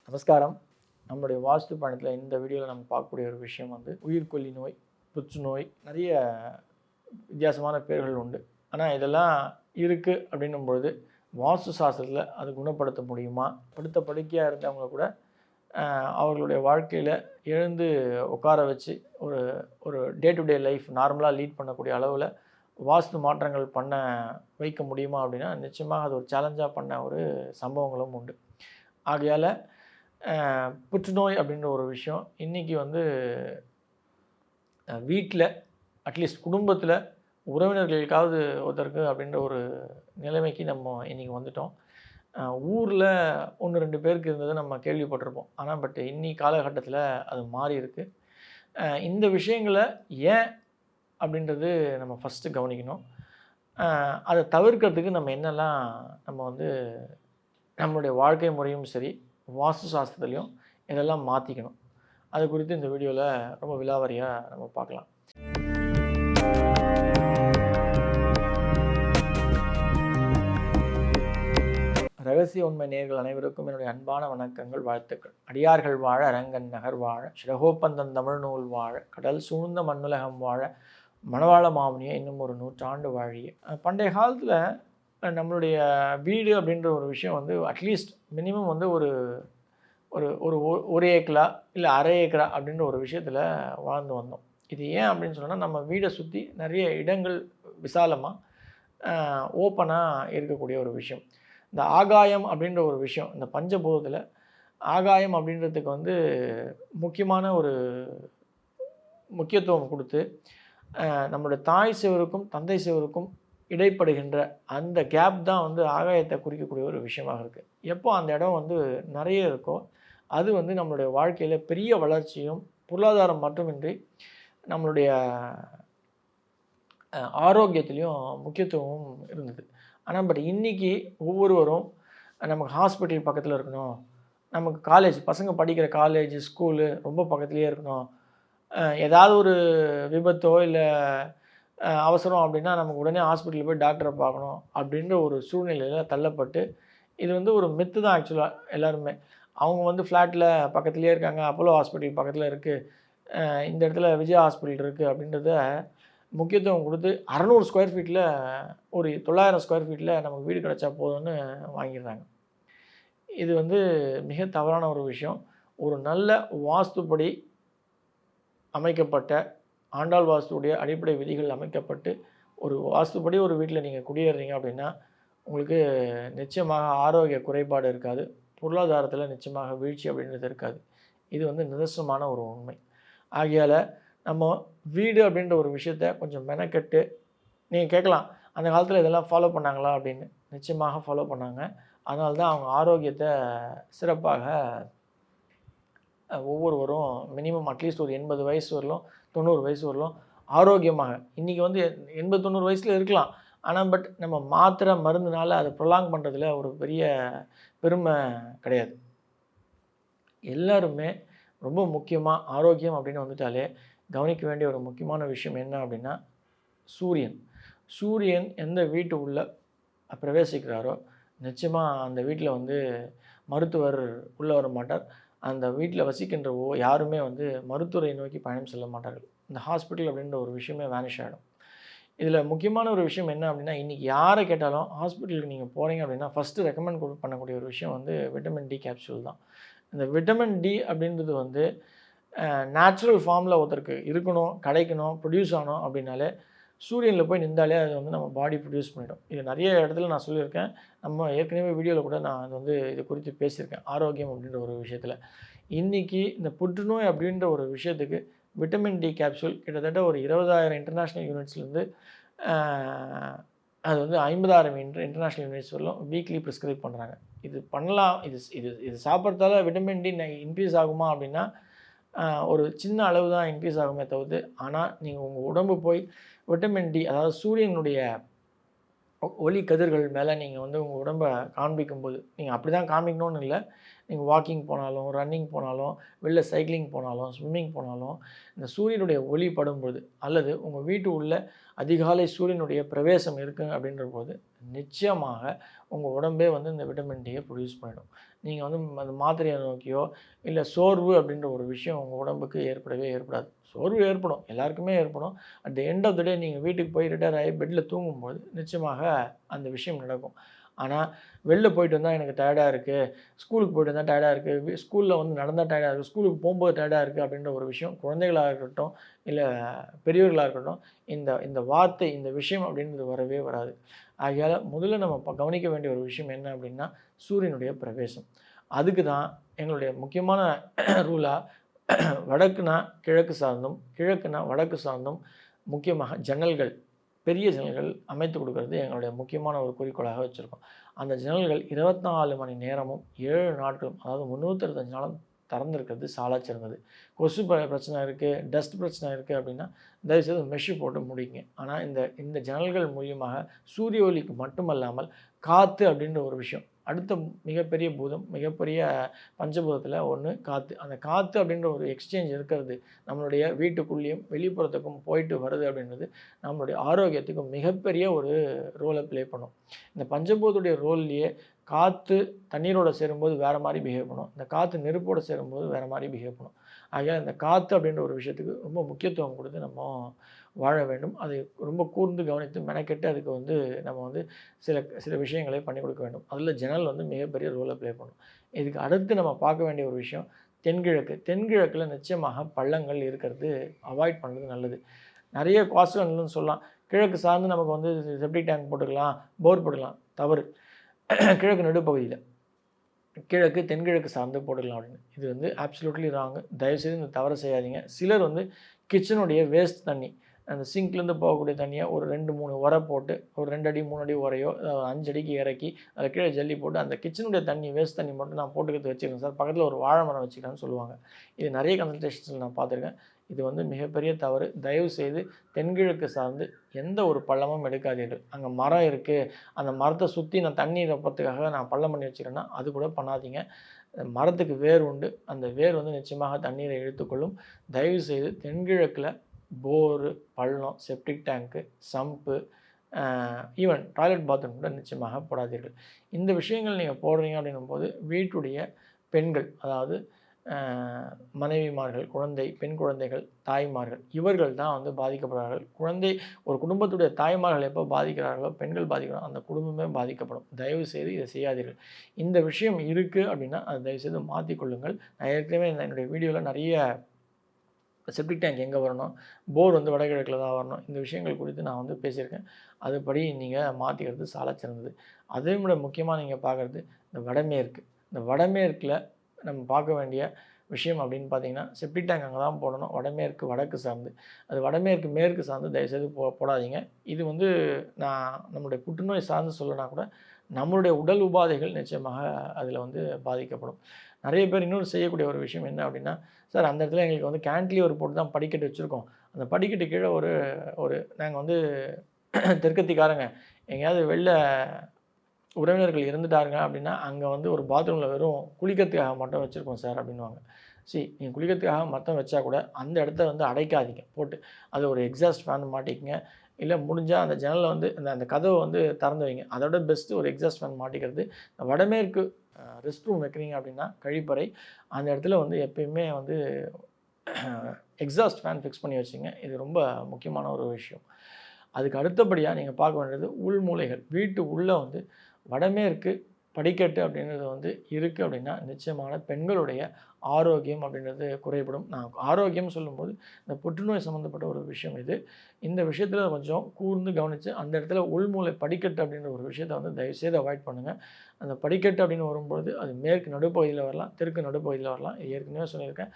நமஸ்காரம். நம்மளுடைய வாஸ்து பயணத்தில் இந்த வீடியோவில் நம்ம பார்க்கக்கூடிய ஒரு விஷயம் வந்து உயிர்கொல்லி நோய், புற்றுநோய், நிறைய வித்தியாசமான பேர்கள் உண்டு. ஆனால் இதெல்லாம் இருக்குது அப்படின்னும் பொழுது வாஸ்து சாஸ்திரத்தில் அது குணப்படுத்த முடியுமா? படுத்த படுக்கையாக இருந்தவங்க கூட அவர்களுடைய வாழ்க்கையில் எழுந்து உட்கார வச்சு ஒரு ஒரு டே டு டே லைஃப் நார்மலாக லீட் பண்ணக்கூடிய அளவில் வாஸ்து மாற்றங்கள் பண்ண வைக்க முடியுமா அப்படின்னா நிச்சயமாக அது ஒரு சேலஞ்சாக பண்ண ஒரு சம்பவங்களும் உண்டு. ஆகையால் புற்றுநோய் அப்படின்ற ஒரு விஷயம் இன்றைக்கி வந்து வீட்டில் அட்லீஸ்ட் குடும்பத்தில் உறவினர்களுக்காவது ஒருத்தருக்கு அப்படின்ற ஒரு நிலைமைக்கு நம்ம இன்றைக்கி வந்துட்டோம். ஊரில் 1-2 பேருக்கு இருந்ததை நம்ம கேள்விப்பட்டிருப்போம். ஆனால் இன்னி காலகட்டத்தில் அது மாறி இருக்குது. இந்த விஷயங்களை ஏன் அப்படின்றது நம்ம ஃபஸ்ட்டு கவனிக்கணும். அதை தவிர்க்கிறதுக்கு நம்ம என்னெல்லாம் நம்ம வந்து நம்மளுடைய வாழ்க்கை முறையும் சரி, வாஸ்து சாஸ்திரத்துலேயும் இதெல்லாம் மாற்றிக்கணும். அது குறித்து இந்த வீடியோவில் ரொம்ப விலாவாரியாக நம்ம பார்க்கலாம். ரகசிய உண்மை நேயர்கள் அனைவருக்கும் என்னுடைய அன்பான வணக்கங்கள், வாழ்த்துக்கள். அடியார்கள் வாழ, அரங்கன் நகர் வாழ, சிறகோப்பந்தன் தமிழ் நூல் வாழ, கடல் சூழ்ந்த மண்ணுலகம் வாழ, மணவாள மாமுனியை இன்னும் ஒரு 100 ஆண்டு வாழிய. பண்டைய காலத்தில் நம்மளுடைய வீடு அப்படின்ற ஒரு விஷயம் வந்து அட்லீஸ்ட் மினிமம் வந்து ஒரு ஒரு ஒரு 1 ஏக்கரா இல்லை 1/2 ஏக்கரா அப்படின்ற ஒரு விஷயத்தில் வாழ்ந்து வந்தோம். இது ஏன் அப்படின்னு சொன்னால், நம்ம வீடை சுற்றி நிறைய இடங்கள் விசாலமாக ஓப்பனாக இருக்கக்கூடிய ஒரு விஷயம். இந்த ஆகாயம் அப்படின்ற ஒரு விஷயம், இந்த பஞ்சபூதத்தில் ஆகாயம் அப்படின்றதுக்கு வந்து முக்கியமான ஒரு முக்கியத்துவம் கொடுத்து நம்மளுடைய தாய் சுவருக்கும் தந்தை சுவருக்கும் இடைப்படுகின்ற அந்த கேப் தான் வந்து ஆகாயத்தை குறிக்கக்கூடிய ஒரு விஷயமாக இருக்குது. எப்போ அந்த இடம் வந்து நிறைய இருக்கோ அது வந்து நம்மளுடைய வாழ்க்கையில் பெரிய வளர்ச்சியும் பொருளாதாரம் மட்டுமின்றி நம்மளுடைய ஆரோக்கியத்துலேயும் முக்கியத்துவமும் இருந்தது. ஆனால் இன்றைக்கி ஒவ்வொருவரும் நமக்கு ஹாஸ்பிட்டல் பக்கத்தில் இருக்கணும், நமக்கு காலேஜ் பசங்க படிக்கிற காலேஜ் ஸ்கூலு ரொம்ப பக்கத்துலேயே இருக்கணும், ஏதாவது ஒரு விபத்தோ இல்லை அவசரம் அப்படின்னா நமக்கு உடனே ஹாஸ்பிட்டலில் போய் டாக்டரை பார்க்கணும் அப்படின்ற ஒரு சூழ்நிலையில் தள்ளப்பட்டு, இது வந்து ஒரு மித்து தான் ஆக்சுவலாக. எல்லாருமே அவங்க வந்து ஃப்ளாட்டில் பக்கத்துலேயே இருக்காங்க, அப்போலோ ஹாஸ்பிட்டல் பக்கத்தில் இருக்குது, இந்த இடத்துல விஜயா ஹாஸ்பிட்டல் இருக்குது அப்படின்றத முக்கியத்துவம் கொடுத்து 600 ஸ்கொயர் ஃபீட்டில் ஒரு 900 ஸ்கொயர் ஃபீட்டில் நமக்கு வீடு கிடச்சா போதும்னு வாங்கிடுறாங்க. இது வந்து மிக தவறான ஒரு விஷயம். ஒரு நல்ல வாஸ்துப்படி அமைக்கப்பட்ட ஆண்டாள் வாஸ்துடைய அடிப்படை விதிகள் அமைக்கப்பட்டு ஒரு வாஸ்துப்படி ஒரு வீட்டில் நீங்கள் குடியேறீங்க அப்படின்னா உங்களுக்கு நிச்சயமாக ஆரோக்கிய குறைபாடு இருக்காது, பொருளாதாரத்தில் நிச்சயமாக வீழ்ச்சி அப்படின்றது இருக்காது. இது வந்து நிதர்சனமான ஒரு உண்மை. ஆகையால் நம்ம வீடு அப்படின்ற ஒரு விஷயத்த கொஞ்சம் மெனக்கெட்டு, நீங்கள் கேட்கலாம் அந்த காலத்தில் இதெல்லாம் ஃபாலோ பண்ணாங்களா அப்படின்னு. நிச்சயமாக ஃபாலோ பண்ணாங்க. அதனால தான் அவங்க ஆரோக்கியத்தை சிறப்பாக ஒவ்வொருவரும் மினிமம் அட்லீஸ்ட் ஒரு 80 வயசு வரலும் 90 வயசு வரலும் ஆரோக்கியமாக. இன்றைக்கி வந்து 80-90 வயசில் இருக்கலாம். ஆனால் நம்ம மாத்திரை மருந்துனால அதை ப்ரொலாங் பண்ணுறதுல ஒரு பெரிய பெருமை கிடையாது. எல்லாருமே ரொம்ப முக்கியமாக ஆரோக்கியம் அப்படின்னு வந்துட்டாலே கவனிக்க வேண்டிய ஒரு முக்கியமான விஷயம் என்ன அப்படின்னா சூரியன். சூரியன் எந்த வீட்டு உள்ள பிரவேசிக்கிறாரோ நிச்சயமாக அந்த வீட்டில் வந்து மருத்துவர் உள்ளே வர மாட்டார். அந்த வீட்டில் வசிக்கின்ற யாருமே வந்து மருத்துவரை நோக்கி பயணம் செல்ல மாட்டார்கள். இந்த ஹாஸ்பிட்டல் அப்படின்ற ஒரு விஷயமே வேனிஷ் ஆகிடும். இதில் முக்கியமான ஒரு விஷயம் என்ன அப்படின்னா, இன்றைக்கி யாரை கேட்டாலும் ஹாஸ்பிட்டலுக்கு நீங்கள் போகிறீங்க அப்படின்னா ஃபஸ்ட்டு ரெக்கமெண்ட் பண்ணக்கூடிய ஒரு விஷயம் வந்து விட்டமின் டி கேப்சூல் தான். இந்த விட்டமின் டி அப்படின்றது வந்து நேச்சுரல் ஃபார்மில் ஒருத்தருக்கு இருக்கணும், கிடைக்கணும், ப்ரொடியூஸ் ஆகணும் அப்படின்னாலே சூரியனில் போய் நின்றாலே அது வந்து நம்ம பாடி ப்ரொடியூஸ் பண்ணிடும். இது நிறைய இடத்துல நான் சொல்லியிருக்கேன். நம்ம ஏற்கனவே வீடியோவில் கூட நான் அது வந்து இது குறித்து பேசியிருக்கேன், ஆரோக்கியம் அப்படின்ற ஒரு விஷயத்தில். இன்றைக்கி இந்த புற்றுநோய் அப்படின்ற ஒரு விஷயத்துக்கு விட்டமின் டி கேப்சூல் கிட்டத்தட்ட ஒரு 20,000 இன்டர்நேஷ்னல் யூனிட்ஸ்லேருந்து அது வந்து 50,000 இன்டர்நேஷ்னல் யூனிட்ஸ் வரலும் வீக்லி ப்ரிஸ்கிரைப் பண்ணுறாங்க. இது பண்ணலாம். இது இது இது சாப்பிட்றதால விட்டமின் டி இன்க்ரீஸ் ஆகுமா அப்படின்னா ஒரு சின்ன அளவு தான் இன்க்ரீஸ் ஆகுமே தவிர்த்து, ஆனால் நீங்கள் உங்கள் உடம்பு போய் விட்டமின் டி அதாவது சூரியனுடைய ஒளி கதிர்கள் மேலே நீங்கள் வந்து உங்கள் உடம்பை காண்பிக்கும்போது, நீங்கள் அப்படி தான் காண்பிக்கணும்னு இல்லை, நீங்கள் வாக்கிங் போனாலும், ரன்னிங் போனாலும், வெளில சைக்கிளிங் போனாலும், ஸ்விம்மிங் போனாலும், இந்த சூரியனுடைய ஒளி படும்போது அல்லது உங்கள் வீட்டு உள்ள அதிகாலை சூரியனுடைய பிரவேசம் இருக்குது அப்படின்ற போது நிச்சயமாக உங்கள் உடம்பே வந்து இந்த விட்டமின் டியை ப்ரொடியூஸ் பண்ணிடும். நீங்கள் வந்து அந்த மாத்திரையை நோக்கியோ இல்லை சோர்வு அப்படின்ற ஒரு விஷயம் உங்கள் உடம்புக்கு ஏற்படவே ஏற்படாது. சோர்வு ஏற்படும், எல்லாருக்குமே ஏற்படும். At the end of the day நீங்கள் வீட்டுக்கு போய் ரிட்டயர் ஆகி பெட்டில் தூங்கும்போது நிச்சயமாக அந்த விஷயம் நடக்கும். ஆனால் வெளில போயிட்டு வந்தால் எனக்கு டயர்டாக இருக்குது, ஸ்கூலுக்கு போயிட்டு வந்தால் டயர்டாக இருக்குது, ஸ்கூலில் வந்து நடந்தால் டயர்டாக இருக்குது, ஸ்கூலுக்கு போகும்போது டயர்டாக இருக்குது அப்படின்ற ஒரு விஷயம் குழந்தைகளாக இருக்கட்டும், இல்லை பெரியவர்களாக இருக்கட்டும், இந்த இந்த வார்த்தை, இந்த விஷயம் அப்படின்றது வரவே வராது. ஆகையால் முதல்ல நம்ம கவனிக்க வேண்டிய ஒரு விஷயம் என்ன அப்படின்னா, சூரியனுடைய பிரவேசம். அதுக்கு தான் எங்களுடைய முக்கியமான ரூலாக வடக்குனா கிழக்கு சார்ந்தும், கிழக்குனா வடக்கு சார்ந்தும் முக்கியமாக ஜன்னல்கள், பெரிய ஜன்னல்கள் அமைத்து கொடுக்கறது எங்களுடைய முக்கியமான ஒரு குறிக்கோளாக வச்சுருக்கோம். அந்த ஜன்னல்கள் 24 மணி நேரமும் 7 நாட்களும், அதாவது 365 நாளும் திறந்திருக்கிறது சாலச் சிறந்தது. கொசு பிரச்சனை இருக்குது, டஸ்ட் பிரச்சனை இருக்குது அப்படின்னா தயவுசெய்து மெஷ்ஷு போட்டு முடிங்க. ஆனால் இந்த இந்த ஜன்னல்கள் மூலியமாக சூரிய ஒளிக்கு மட்டுமல்லாமல் காற்று அப்படின்ற ஒரு விஷயம், அடுத்த மிகப்பெரிய பூதம், மிகப்பெரிய பஞ்சபூதத்தில் ஒன்று காற்று. அந்த காற்று அப்படின்ற ஒரு எக்ஸ்சேஞ்ச் இருக்கிறது நம்மளுடைய வீட்டுக்குள்ளேயும் வெளிப்புறத்துக்கும் போயிட்டு வருது அப்படின்றது நம்மளுடைய ஆரோக்கியத்துக்கு மிகப்பெரிய ஒரு ரோலை ப்ளே பண்ணும். இந்த பஞ்சபூதத்துடைய ரோல்லையே காற்று தண்ணீரோடு சேரும்போது வேறு மாதிரி பிஹேவ் பண்ணும், இந்த காற்று நெருப்போடு சேரும்போது வேறு மாதிரி பிஹேவ் பண்ணும். ஆகையால் இந்த காற்று அப்படின்ற ஒரு விஷயத்துக்கு ரொம்ப முக்கியத்துவம் கொடுத்து நம்ம வாழ வேண்டும். அதை ரொம்ப கூர்ந்து கவனித்து மெனக்கெட்டு அதுக்கு வந்து நம்ம வந்து சில சில விஷயங்களை பண்ணி கொடுக்க வேண்டும். அதில் ஜன்னல் வந்து மிகப்பெரிய ரோலை ப்ளே பண்ணும். இதுக்கு அடுத்து நம்ம பார்க்க வேண்டிய ஒரு விஷயம் தென்கிழக்கு. தென்கிழக்கில் நிச்சயமாக பள்ளங்கள் இருக்கிறது அவாய்ட் பண்ணுறது நல்லது. நிறைய காசுகள்னு சொல்லலாம், கிழக்கு சார்ந்து நமக்கு வந்து செப்டிக் டேங்க் போட்டுக்கலாம், போர் போட்டுக்கலாம். தவறு. கிழக்கு நடுப்பகுதியில் கிழக்கு தென்கிழக்கு சார்ந்து போட்டுக்கலாம் அப்படின்னு, இது வந்து அப்சல்யூட்லி ராங்கு. தயவுசெய்து இந்த தவறை செய்யாதீங்க. சிலர் வந்து கிச்சனுடைய வேஸ்ட் தண்ணி, அந்த சிங்க்லேருந்து போகக்கூடிய தண்ணியை ஒரு 2, 3 உரை போட்டு, ஒரு 2 அடி 3 அடி உரையோ 5 அடிக்கு இறக்கி அதில் கீழே ஜல்லி போட்டு அந்த கிச்சனுடைய தண்ணி வேஸ்ட் தண்ணி மட்டும் நான் போட்டுக்கிறது வச்சுக்கிறேன் சார், பக்கத்தில் ஒரு வாழை மரம் வச்சுக்கிறேன்னு சொல்லுவாங்க. இது நிறைய கன்சல்டேஷன்ஸில் நான் பார்த்துருக்கேன். இது வந்து மிகப்பெரிய தவறு. தயவுசெய்து தென்கிழக்கு சார்ந்து எந்த ஒரு பள்ளமும் எடுக்காதீர்கள். அங்கே மரம் இருக்குது, அந்த மரத்தை சுற்றி நான் தண்ணி வைப்பதுக்காக நான் பள்ளம் பண்ணி வச்சுக்கிறேன்னா அது கூட பண்ணாதீங்க. மரத்துக்கு வேர் உண்டு, அந்த வேர் வந்து நிச்சயமாக தண்ணீரை இழுத்துக்கொள்ளும். தயவுசெய்து தென்கிழக்கில் போரு, பள்ளம், செப்டிக் டேங்க்கு, சம்பு, ஈவன் டாய்லெட் பாத்ரூம் கூட நிச்சயமாக போடாதீர்கள். இந்த விஷயங்கள் நீங்கள் போடுறீங்க அப்படின்னும்போது வீட்டுடைய பெண்கள், அதாவது மனைவிமார்கள், குழந்தை, பெண் குழந்தைகள், தாய்மார்கள், இவர்கள் தான் வந்து பாதிக்கப்படுறார்கள். ஒரு குடும்பத்துடைய தாய்மார்கள் எப்போ பாதிக்கிறார்களோ, பெண்கள் பாதிக்கிறாங்களோ அந்த குடும்பமே பாதிக்கப்படும். தயவுசெய்து இதை செய்யாதீர்கள். இந்த விஷயம் இருக்குது அப்படின்னா அதை தயவுசெய்து மாற்றிக்கொள்ளுங்கள். நான் ஏற்கனவே என்னுடைய வீடியோவில் நிறைய செப்டிக் டேங்க் எங்கே வரணும், போர் வந்து வடகிழக்கில் தான் வரணும், இந்த விஷயங்கள் குறித்து நான் வந்து பேசியிருக்கேன். அதுபடி நீங்கள் மாற்றிக்கிறது சாலச் சிறந்தது. அதை விட முக்கியமாக நீங்கள் பார்க்குறது இந்த வடமேற்கு. இந்த வடமேற்கில் நம்ம பார்க்க வேண்டிய விஷயம் அப்படின்னு பார்த்தீங்கன்னா, செப்டிக் டேங்க் அங்கே தான் போடணும். வடமேற்கு வடக்கு சார்ந்து, அது வடமேற்கு மேற்கு சார்ந்து தயவுசெய்து போடாதீங்க. இது வந்து நான் நம்மளுடைய புற்றுநோய் சார்ந்து சொல்லனா கூட நம்மளுடைய உடல் உபாதைகள் நிச்சயமாக அதில் வந்து பாதிக்கப்படும். நிறைய பேர் இன்னொரு செய்யக்கூடிய ஒரு விஷயம் என்ன அப்படின்னா, சார் அந்த இடத்துல எங்களுக்கு வந்து கேன்டிலீவர் போட்டு தான் படிக்கட்டு வச்சுருக்கோம், அந்த படிக்கட்டு கீழே ஒரு ஒரு நாங்கள் வந்து தெற்கத்திக்காரங்க எங்கேயாவது வெளில உறவினர்கள் இருந்துட்டாருங்க அப்படின்னா, அங்கே வந்து ஒரு பாத்ரூமில் வெறும் குளிக்கிறதுக்காக மட்டும் வச்சுருக்கோம் சார் அப்படின்வாங்க. நீங்கள் குளிக்கிறதுக்காக மட்டும் வச்சா கூட அந்த இடத்த வந்து அடைக்காதீங்க போட்டு. அது ஒரு எக்ஸாஸ்ட் ஃபேன் மாட்டிக்கங்க. இல்லை முடிஞ்சால் அந்த ஜன்னலில் வந்து அந்த கதவை வந்து திறந்து வைங்க. அதோட பெஸ்ட்டு ஒரு எக்ஸாஸ்ட் ஃபேன் மாட்டிக்கிறது. வடமேற்கு ரெஸ்ட் ரூம் வைக்கிறீங்க அப்படின்னா கழிப்பறை, அந்த இடத்துல வந்து எப்பயுமே வந்து எக்ஸாஸ்ட் ஃபேன் ஃபிக்ஸ் பண்ணி வச்சுங்க. இது ரொம்ப முக்கியமான ஒரு விஷயம். அதுக்கு அடுத்தபடியாக நீங்கள் பார்க்க வேண்டியது உள்மூலைகள். வீட்டு உள்ளே வந்து வடமேற்கு படிக்கட்டு அப்படின்றது வந்து இருக்குது அப்படின்னா நிச்சயமான பெண்களுடைய ஆரோக்கியம் அப்படின்றது குறைபடும். நான் ஆரோக்கியம் சொல்லும்போது இந்த புற்றுநோய் சம்மந்தப்பட்ட ஒரு விஷயம் இது. இந்த விஷயத்தில் கொஞ்சம் கூர்ந்து கவனித்து அந்த இடத்துல உள்மூலை படிக்கட்டு அப்படின்ற ஒரு விஷயத்தை வந்து தயவுசெய்து அவாய்ட் பண்ணுங்கள். அந்த படிக்கட்டு அப்படின்னு வரும்பொழுது அது மேற்கு நடுப்பகுதியில் வரலாம், தெற்கு நடுப்பகுதியில் வரலாம். ஏற்கனவே சொல்லியிருக்கேன்.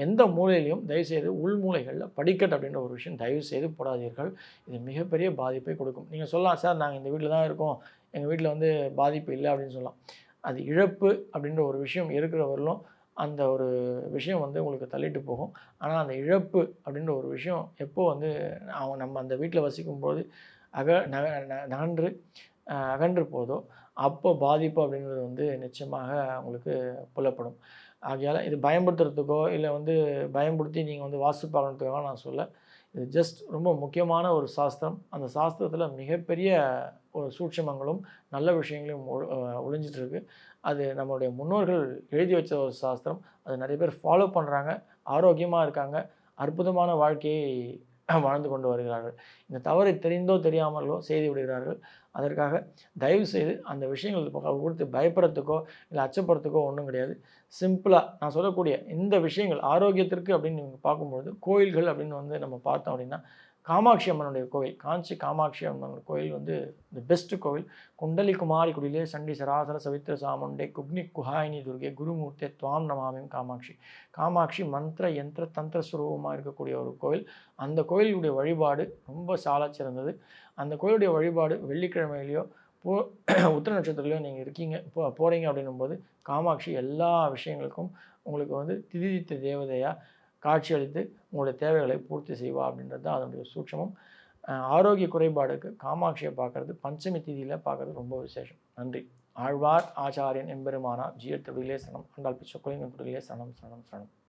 எந்த மூலையிலையும் தயவுசெய்து உள்மூலைகளில் படிக்கட்டு அப்படின்ற ஒரு விஷயம் தயவுசெய்து போடாதீர்கள். இது மிகப்பெரிய பாதிப்பை கொடுக்கும். நீங்கள் சொல்லலாம், சார் நாங்கள் இந்த வீட்டில் தான் இருக்கோம், எங்கள் வீட்டில் வந்து பாதிப்பு இல்லை அப்படின்னு சொல்லலாம். அது இழப்பு அப்படின்ற ஒரு விஷயம் இருக்கிற வரலும் அந்த ஒரு விஷயம் வந்து உங்களுக்கு தள்ளிட்டு போகும். ஆனால் அந்த இழப்பு அப்படின்ற ஒரு விஷயம் எப்போ வந்து நம்ம அந்த வீட்டில் வசிக்கும்போது நகன்று அகன்று போதோ அப்போ பாதிப்பு அப்படின்றது வந்து நிச்சயமாக உங்களுக்கு புலப்படும். ஆகையால் இது பயன்படுத்துறதுக்கோ இல்லை வந்து பயன்படுத்தி நீங்கள் வந்து வாஸ்து பார்க்கறதுக்காக நான் சொல்ல. இது ஜஸ்ட் ரொம்ப முக்கியமான ஒரு சாஸ்திரம். அந்த சாஸ்திரத்தில் மிகப்பெரிய ஒரு சூட்சமங்களும் நல்ல விஷயங்களையும் ஒளிஞ்சிட்டு இருக்கு. அது நம்மளுடைய முன்னோர்கள் எழுதி வச்ச ஒரு சாஸ்திரம். அது நிறைய பேர் ஃபாலோ பண்ணுறாங்க, ஆரோக்கியமாக இருக்காங்க, அற்புதமான வாழ்க்கையை வாழ்ந்து கொண்டு வருகிறார்கள். இந்த தவறை தெரிந்தோ தெரியாமலோ செய்து விடுகிறார்கள். அதற்காக தயவுசெய்து அந்த விஷயங்கள் குறித்து பயப்படுறதுக்கோ இல்லை அச்சப்படுறதுக்கோ ஒன்றும் கிடையாது. சிம்பிளாக நான் சொல்லக்கூடிய இந்த விஷயங்கள் ஆரோக்கியத்திற்கு அப்படின்னு நீங்கள் பார்க்கும்பொழுது கோயில்கள் அப்படின்னு வந்து நம்ம பார்த்தோம் அப்படின்னா, காமாட்சி அம்மனுடைய கோவில், காஞ்சி காமாட்சி அம்மன் கோயில் வந்து தி பெஸ்ட் கோவில். குண்டலி குமாரி குடிலே சண்டி சராசர சவித்திர சாமுண்டே குக்னி குஹாயினி துர்கே குருமூர்த்தே துவாம் நமாமிம் காமாட்சி. காமாட்சி மந்திர யந்திர தந்திர சுரூபமாக இருக்கக்கூடிய ஒரு கோவில். அந்த கோயிலுடைய வழிபாடு ரொம்ப சாலச் சிறந்தது. அந்த கோயிலுடைய வழிபாடு வெள்ளிக்கிழமையிலையோ போ உத்திர நட்சத்திரத்திலையோ நீங்கள் இருக்கீங்க போகிறீங்க அப்படின்னும்போது காமாட்சி எல்லா விஷயங்களுக்கும் உங்களுக்கு வந்து திதித்த தேவதையாக காட்சியளித்து உங்களுடைய தேவைகளை பூர்த்தி செய்வா அப்படின்றது தான் அதனுடைய சூட்சமம். ஆரோக்கிய குறைபாடுக்கு காமாட்சியை பார்க்குறது பஞ்சமி திதியில் பார்க்குறது ரொம்ப விசேஷம். நன்றி. ஆழ்வார் ஆச்சாரியன் எம்பெருமானார் ஜீயர் திருடிலே சனம் ஆண்டாள் பிச்சை குலிங்க குடிலே சனம் சனம் சனம்.